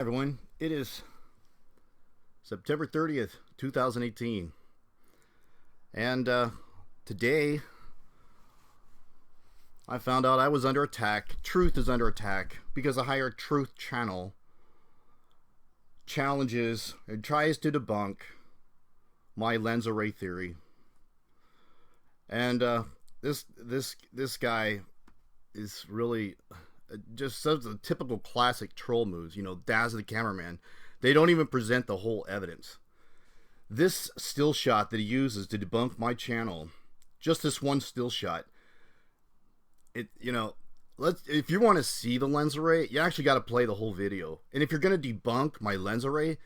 Everyone, it is September 30th, 2018, and today I found out I was under attack. Truth is under attack because a higher truth channel challenges and tries to debunk my lens array theory. And this guy is really just such a typical classic troll moves. You know, Daz the cameraman. They don't even present the whole evidence. This still shot that he uses to debunk my channel, just this one still shot. If you want to see the lens array, you actually got to play the whole video. And if you're going to debunk my lens array,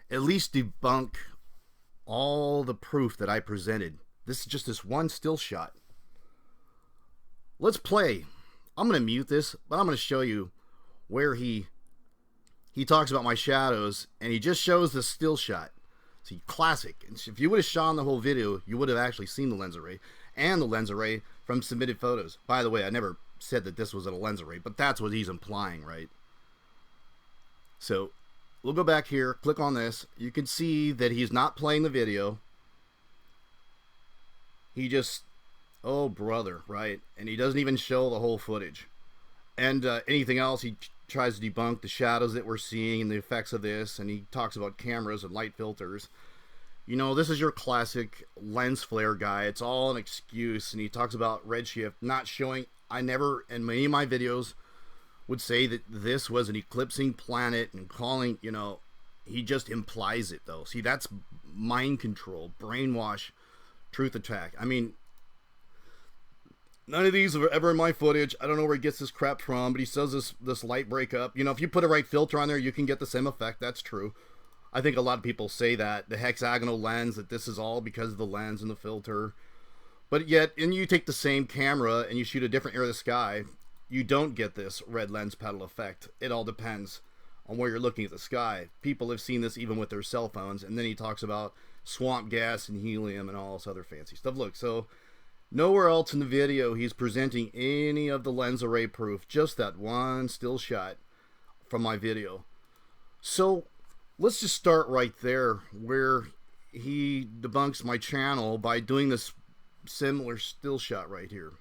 at least debunk all the proof that I presented. This is just this one still shot. Let's play. I'm going to mute this, but I'm going to show you where he talks about my shadows, and he just shows the still shot. See, classic. And if you would have shot the whole video, you would have actually seen the lens array and the lens array from submitted photos. By the way, I never said that this was a lens array, but that's what he's implying, right? So we'll go back here, click on this. You can see that he's not playing the video. He just, oh brother, right? And he doesn't even show the whole footage. And anything else, he tries to debunk the shadows that we're seeing and the effects of this, and he talks about cameras and light filters. You know, this is your classic lens flare guy. It's all an excuse, and he talks about redshift not showing. I never, in many of my videos, would say that this was an eclipsing planet and calling, you know, he just implies it, though. See, that's mind control, brainwash, truth attack. I mean, none of these are ever in my footage. I don't know where he gets this crap from, but he says this light breakup. You know, if you put a right filter on there, you can get the same effect. That's true. I think a lot of people say that the hexagonal lens, that this is all because of the lens and the filter. But yet, and you take the same camera and you shoot a different area of the sky, you don't get this red lens petal effect. It all depends on where you're looking at the sky. People have seen this even with their cell phones. And then he talks about swamp gas and helium and all this other fancy stuff. Look, so nowhere else in the video he's presenting any of the lens array proof, just that one still shot from my video. So let's just start right there where he debunks my channel by doing this similar still shot right here.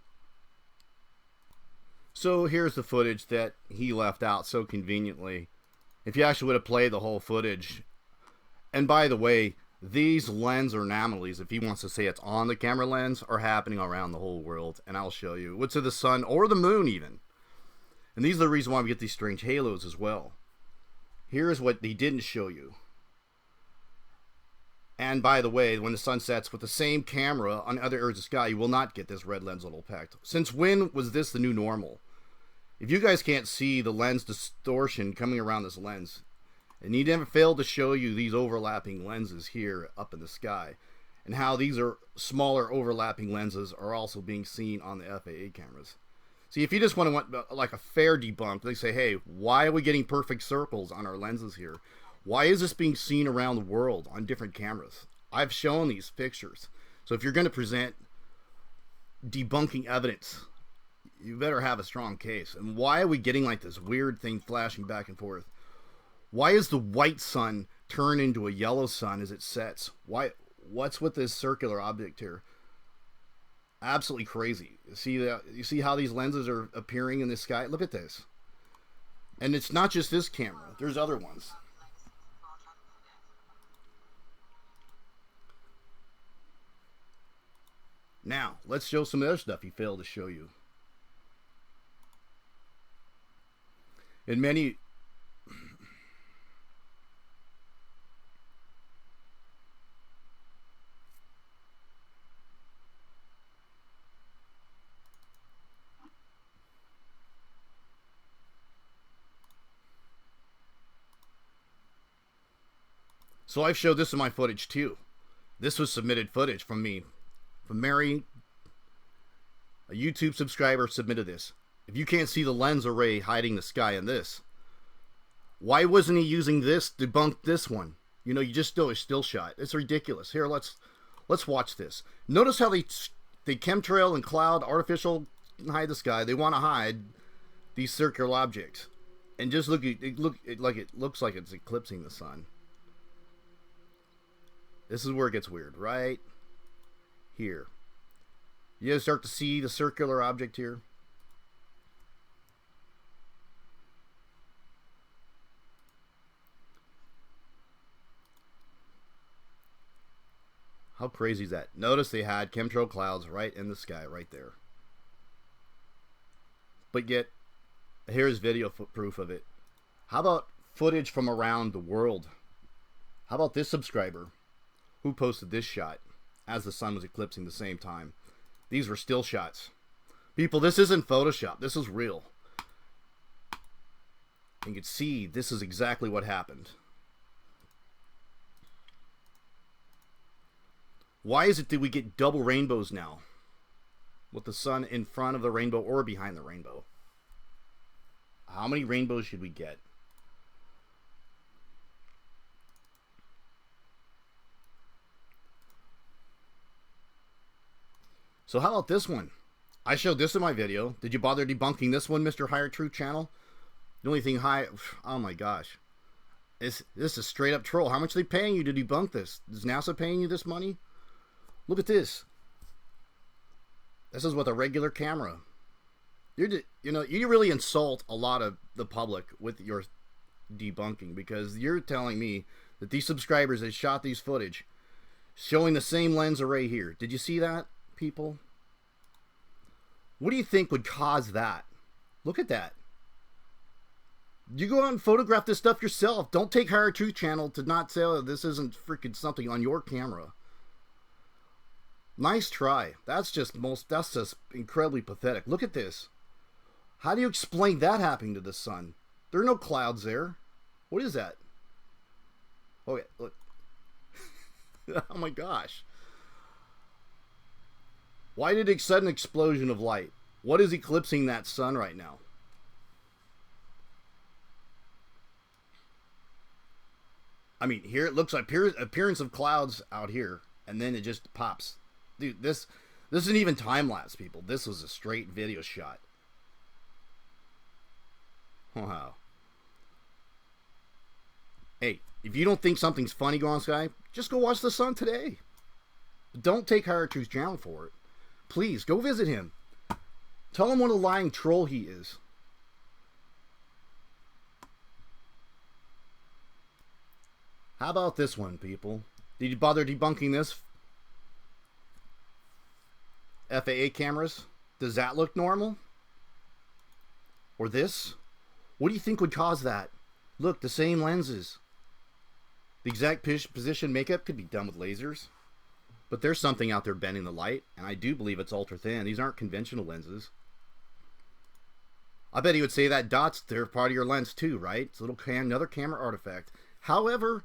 So here's the footage that he left out so conveniently. If you actually would have played the whole footage, and by the way, these lens anomalies, if he wants to say it's on the camera lens, are happening around the whole world. And I'll show you. What's to the sun or the moon even. And these are the reason why we get these strange halos as well. Here's what he didn't show you. And by the way, when the sun sets with the same camera on other areas of the sky, you will not get this red lens little effect. Since when was this the new normal? If you guys can't see the lens distortion coming around this lens, and he never failed to show you these overlapping lenses here up in the sky, and how these are smaller overlapping lenses are also being seen on the FAA cameras. See, if you just want to want like a fair debunk, they say, hey, why are we getting perfect circles on our lenses here? Why is this being seen around the world on different cameras? I've shown these pictures. So if you're going to present debunking evidence, you better have a strong case. And why are we getting like this weird thing flashing back and forth? Why is the white sun turn into a yellow sun as it sets? What's with this circular object here? Absolutely crazy. You see how these lenses are appearing in the sky? Look at this. And it's not just this camera. There's other ones. Now, let's show some other stuff he failed to show you. In many... So I've showed this in my footage too. This was submitted footage from me. From Mary, a YouTube subscriber submitted this. If you can't see the lens array hiding the sky in this, why wasn't he using this to debunk this one? You know, you just do a still shot. It's ridiculous. Here, let's watch this. Notice how they chemtrail and cloud artificial hide the sky. They want to hide these circular objects. And just look, it looks like it's eclipsing the sun. This is where it gets weird, right here. You guys start to see the circular object here. How crazy is that? Notice they had chemtrail clouds right in the sky, right there. But yet, here's video proof of it. How about footage from around the world? How about this subscriber who posted this shot as the sun was eclipsing the same time? These were still shots. People, this isn't Photoshop. This is real. You can see this is exactly what happened. Why is it that we get double rainbows now? With the sun in front of the rainbow or behind the rainbow? How many rainbows should we get? So how about this one? I showed this in my video. Did you bother debunking this one, Mr. Higher Truth Channel? The only thing oh my gosh. This is straight up troll. How much are they paying you to debunk this? Is NASA paying you this money? Look at this. This is with a regular camera. You really insult a lot of the public with your debunking, because you're telling me that these subscribers that shot these footage showing the same lens array here. Did you see that, people? What do you think would cause that? Look at that. You go out and photograph this stuff yourself. Don't take Higher Truth Channel to not say, oh, this isn't freaking something on your camera. Nice try. That's just incredibly pathetic. Look at this. How do you explain that happening to the sun? There are no clouds there. What is that? Okay, look. Oh my gosh. Why did a sudden explosion of light? What is eclipsing that sun right now? I mean, here it looks like appearance of clouds out here, and then it just pops. Dude, this isn't even time-lapse, people. This was a straight video shot. Wow. Hey, if you don't think something's funny going on in the sky, just go watch the sun today. Don't take Higher Truth Channel for it. Please, go visit him. Tell him what a lying troll he is. How about this one, people? Did you bother debunking this? FAA cameras? Does that look normal? Or this? What do you think would cause that? Look, the same lenses. The exact position makeup could be done with lasers. But there's something out there bending the light, and I do believe it's ultra thin. These aren't conventional lenses. I bet he would say that dots, they're part of your lens too, right? It's a little another camera artifact. However,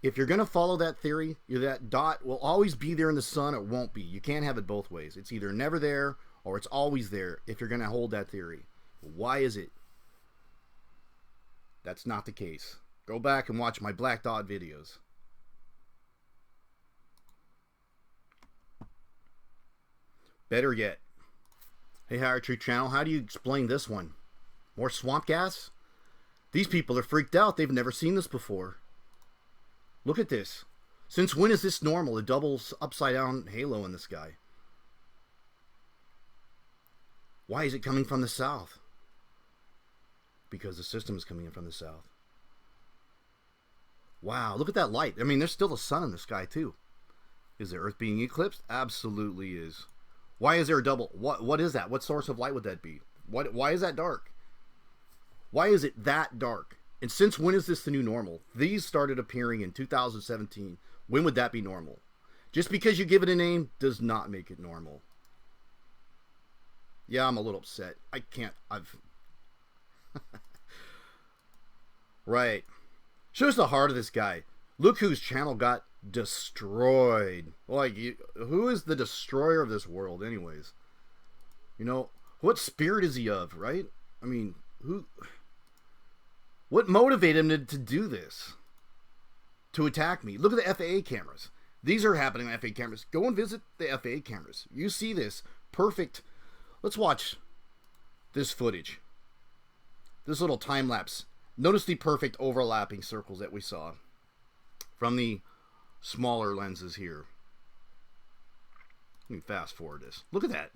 if you're going to follow that theory, that dot will always be there in the sun. It won't be. You can't have it both ways. It's either never there or it's always there if you're going to hold that theory. Why is it? That's not the case. Go back and watch my black dot videos. Better yet. Hey, Higher Truth Channel, how do you explain this one? More swamp gas? These people are freaked out. They've never seen this before. Look at this. Since when is this normal? A double upside down halo in the sky. Why is it coming from the south? Because the system is coming in from the south. Wow, look at that light. I mean, there's still a sun in the sky too. Is the Earth being eclipsed? Absolutely is. Why is there a double? What is that? What source of light would that be? Why is that dark? Why is it that dark? And since when is this the new normal? These started appearing in 2017. When would that be normal? Just because you give it a name does not make it normal. Yeah, I'm a little upset. I can't. Right. Shows the heart of this guy. Look whose channel got destroyed. Like, who is the destroyer of this world anyways? You know, what spirit is he of, right? I mean, what motivated him to do this? To attack me? Look at the FAA cameras. These are happening on FAA cameras. Go and visit the FAA cameras. You see this perfect. Let's watch this footage. this little time lapse. Notice the perfect overlapping circles that we saw from the smaller lenses here. Let me fast forward this. Look at that.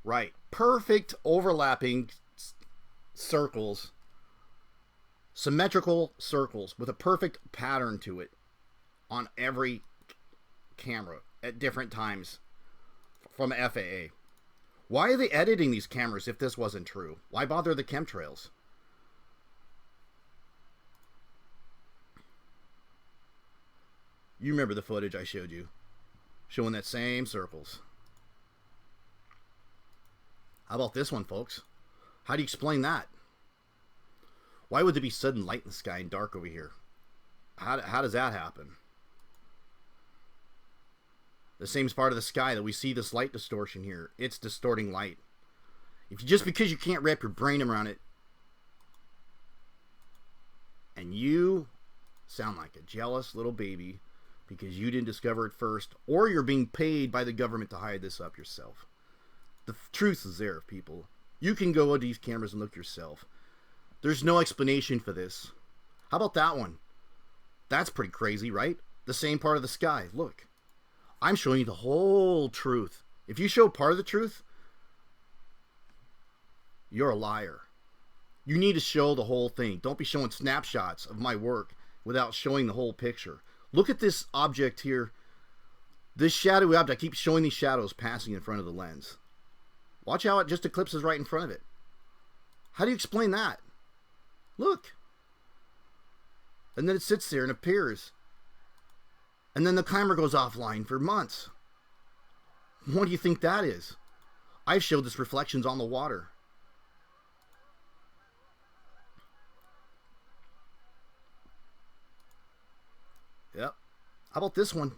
Right. Perfect overlapping circles. Symmetrical circles with a perfect pattern to it on every camera at different times from FAA. Why are they editing these cameras if this wasn't true? Why bother the chemtrails? You remember the footage I showed you, showing that same circles. How about this one, folks? How do you explain that? Why would there be sudden light in the sky and dark over here? How does that happen? The same part of the sky that we see this light distortion here. It's distorting light. Just because you can't wrap your brain around it, and you sound like a jealous little baby because you didn't discover it first, or you're being paid by the government to hide this up yourself. The truth is there, people. You can go into these cameras and look yourself. There's no explanation for this. How about that one? That's pretty crazy, right? The same part of the sky. Look. I'm showing you the whole truth. If you show part of the truth, you're a liar. You need to show the whole thing. Don't be showing snapshots of my work without showing the whole picture. Look at this object here. This shadowy object. I keep showing these shadows passing in front of the lens. Watch how it just eclipses right in front of it. How do you explain that? Look. And then it sits there and appears. And then the camera goes offline for months. What do you think that is? I've showed this reflections on the water. Yep. How about this one?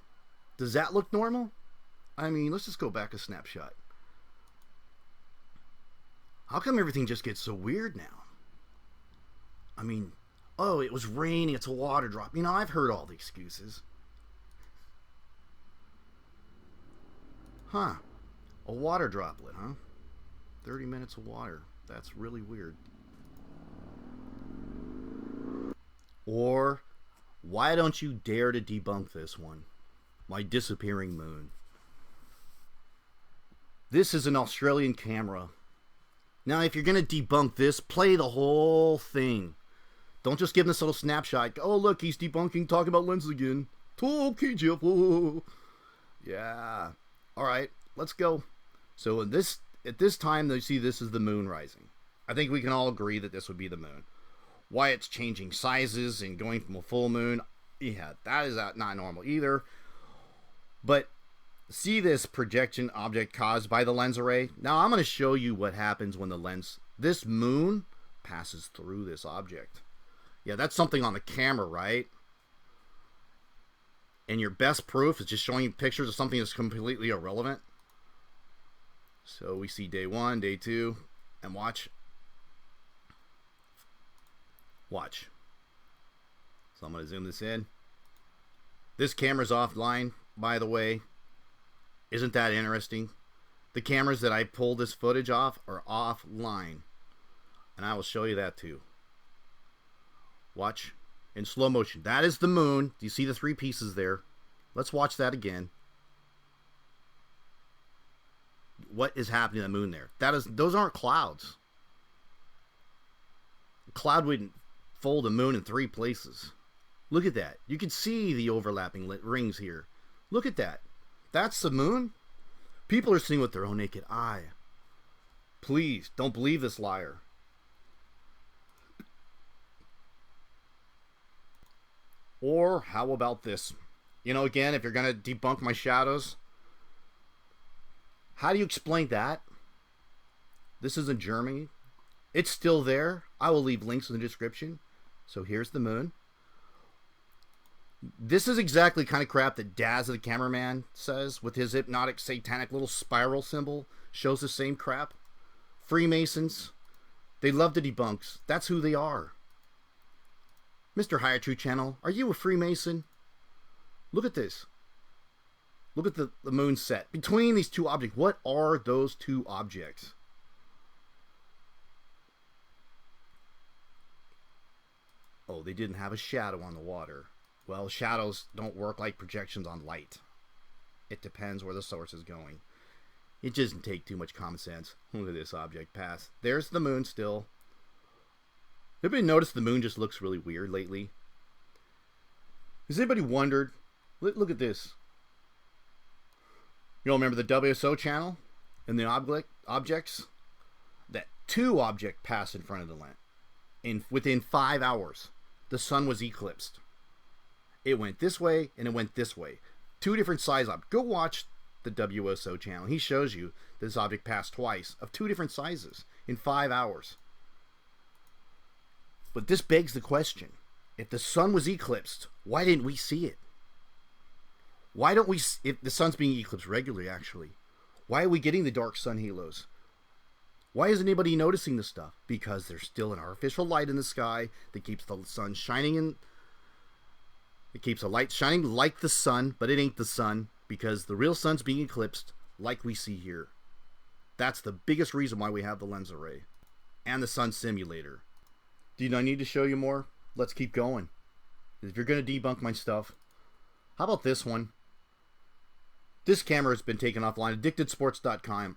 Does that look normal? I mean, let's just go back a snapshot. How come everything just gets so weird now? I mean, oh, it was raining, it's a water drop. You know, I've heard all the excuses. Huh. A water droplet, huh? 30 minutes of water. That's really weird. Or, why don't you dare to debunk this one? My disappearing moon. This is an Australian camera. Now, if you're going to debunk this, play the whole thing. Don't just give them this little snapshot. Oh, look, he's debunking, talking about lenses again. Okay, Jeff. Oh. Yeah. All right, let's go. So at this time, they see this is the moon rising. I think we can all agree that this would be the moon. Why it's changing sizes and going from a full moon, yeah, that is not normal either. But see this projection object caused by the lens array? Now I'm going to show you what happens when this moon passes through this object. Yeah, that's something on the camera, right? And your best proof is just showing you pictures of something that's completely irrelevant. So we see day 1, day 2, and watch. Watch. So I'm going to zoom this in. This camera's offline, by the way. Isn't that interesting? The cameras that I pulled this footage off are offline. And I will show you that too. Watch. In slow motion. That is the moon. Do you see the 3 pieces there? Let's watch that again. What is happening to the moon there? Those aren't clouds. A cloud wouldn't fold a moon in 3 places. Look at that. You can see the overlapping rings here. Look at that. That's the moon? People are seeing with their own naked eye. Please, don't believe this liar. Or how about this? You know, again, if you're going to debunk my shadows, how do you explain that? This is in Germany. It's still there. I will leave links in the description. So here's the moon. This is exactly the kind of crap that Daz the cameraman says with his hypnotic satanic little spiral symbol. Shows the same crap. Freemasons. They love to debunk. That's who they are. Mr. Higher True Channel, are you a Freemason? Look at this. Look at the moon set. Between these 2 objects, what are those 2 objects? Oh, they didn't have a shadow on the water. Well, shadows don't work like projections on light. It depends where the source is going. It doesn't take too much common sense. Look at this object pass. There's the moon still. Anybody noticed the moon just looks really weird lately? Has anybody wondered? Look at this. You all remember the WSO channel and the objects? That 2 objects passed in front of the lens. Within 5 hours, the sun was eclipsed. It went this way and it went this way. 2 different size objects. Go watch the WSO channel. He shows you this object passed twice of 2 different sizes in 5 hours. But this begs the question. If the sun was eclipsed, why didn't we see it? Why don't we, if the sun's being eclipsed regularly actually, why are we getting the dark sun halos? Why isn't anybody noticing this stuff? Because there's still an artificial light in the sky that keeps the sun shining in. It keeps a light shining like the sun, but it ain't the sun because the real sun's being eclipsed like we see here. That's the biggest reason why we have the lens array and the sun simulator. Do I need to show you more? Let's keep going. If you're going to debunk my stuff, how about this one? This camera has been taken offline. Addictedsports.com.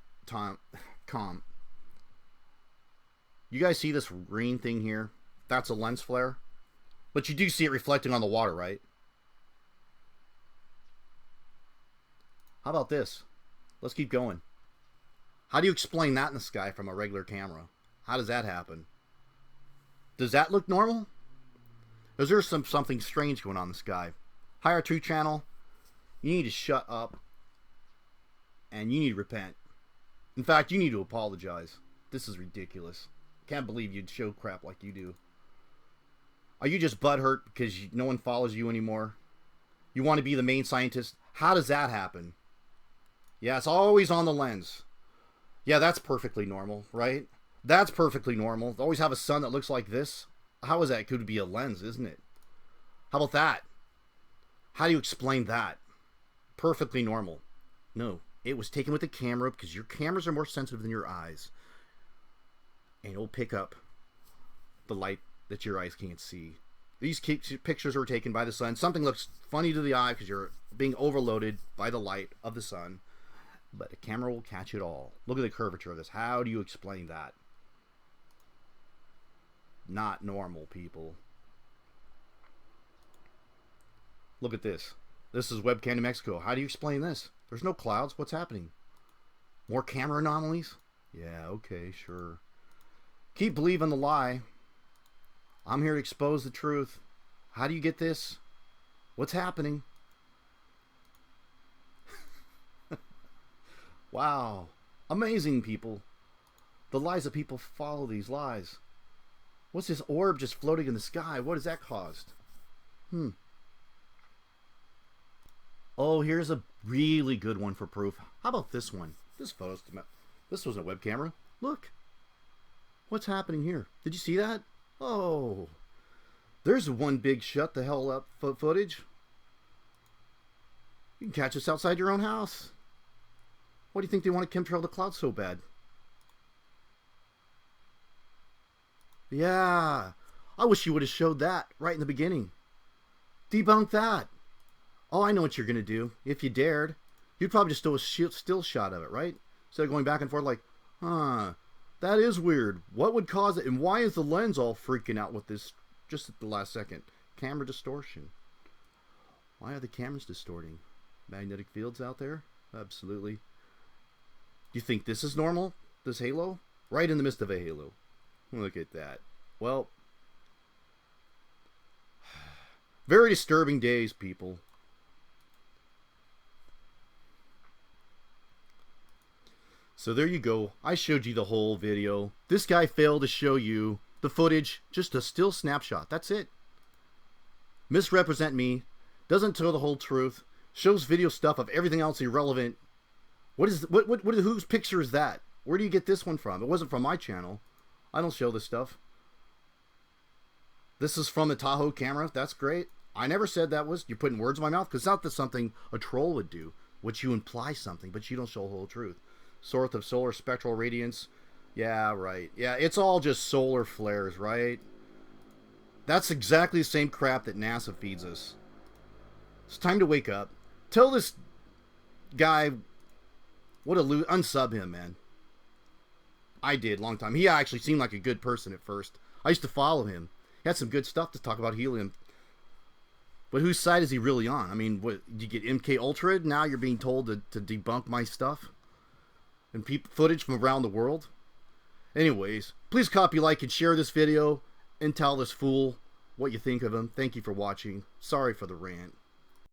You guys see this green thing here? That's a lens flare. But you do see it reflecting on the water, right? How about this? Let's keep going. How do you explain that in the sky from a regular camera? How does that happen? Does that look normal? Is there something strange going on in the sky? Higher Truth Channel, you need to shut up. And you need to repent. In fact, you need to apologize. This is ridiculous. Can't believe you'd show crap like you do. Are you just butthurt because no one follows you anymore? You want to be the main scientist? How does that happen? Yeah, it's always on the lens. Yeah, that's perfectly normal, right? That's perfectly normal. Always have a sun that looks like this. How is that? It could be a lens, isn't it? How about that? How do you explain that? Perfectly normal. No, it was taken with a camera because your cameras are more sensitive than your eyes. And it'll pick up the light that your eyes can't see. These pictures were taken by the sun. Something looks funny to the eye because you're being overloaded by the light of the sun. But a camera will catch it all. Look at the curvature of this. How do you explain that? Not normal, people. Look at this. This is webcam New Mexico. How do you explain this? There's no clouds. What's happening? More camera anomalies? Yeah, okay, sure. Keep believing the lie. I'm here to expose the truth. How do you get this? What's happening? Wow. Amazing, people. The lies that people follow these lies. What's this orb just floating in the sky? What has that caused? Oh, here's a really good one for proof. How about this one? This wasn't a web camera. Look. What's happening here? Did you see that? Oh. There's one big shut the hell up footage. You can catch us outside your own house. Why do you think they want to chemtrail the clouds so bad? Yeah. I wish you would have showed that right in the beginning. Debunk that. Oh, I know what you're going to do. If you dared, you'd probably just do a still shot of it, right? Instead of going back and forth like, huh, that is weird. What would cause it? And why is the lens all freaking out with this just at the last second? Camera distortion. Why are the cameras distorting? Magnetic fields out there? Absolutely. Do you think this is normal? This halo? Right in the midst of a halo. Look at that. Well, very disturbing days, people. So there you go. I showed you the whole video. This guy failed to show you the footage, just a still snapshot. That's it. Misrepresent me. Doesn't tell the whole truth. Shows video stuff of everything else irrelevant. Whose picture is that? Where do you get this one from? It wasn't from my channel. I don't show this stuff. This is from the Tahoe camera. That's great. I never said that was. You're putting words in my mouth because it's not that something a troll would do, which you imply something, but you don't show the whole truth. Source of solar spectral radiance. Yeah, right. Yeah, it's all just solar flares, right? That's exactly the same crap that NASA feeds us. It's time to wake up. Tell this guy what a unsub him, man. I did, long time. He actually seemed like a good person at first. I used to follow him. He had some good stuff to talk about helium. But whose side is he really on? I mean, what, you get MK Ultra? Now you're being told to debunk my stuff? And footage from around the world? Anyways, please copy, like, and share this video. And tell this fool what you think of him. Thank you for watching. Sorry for the rant.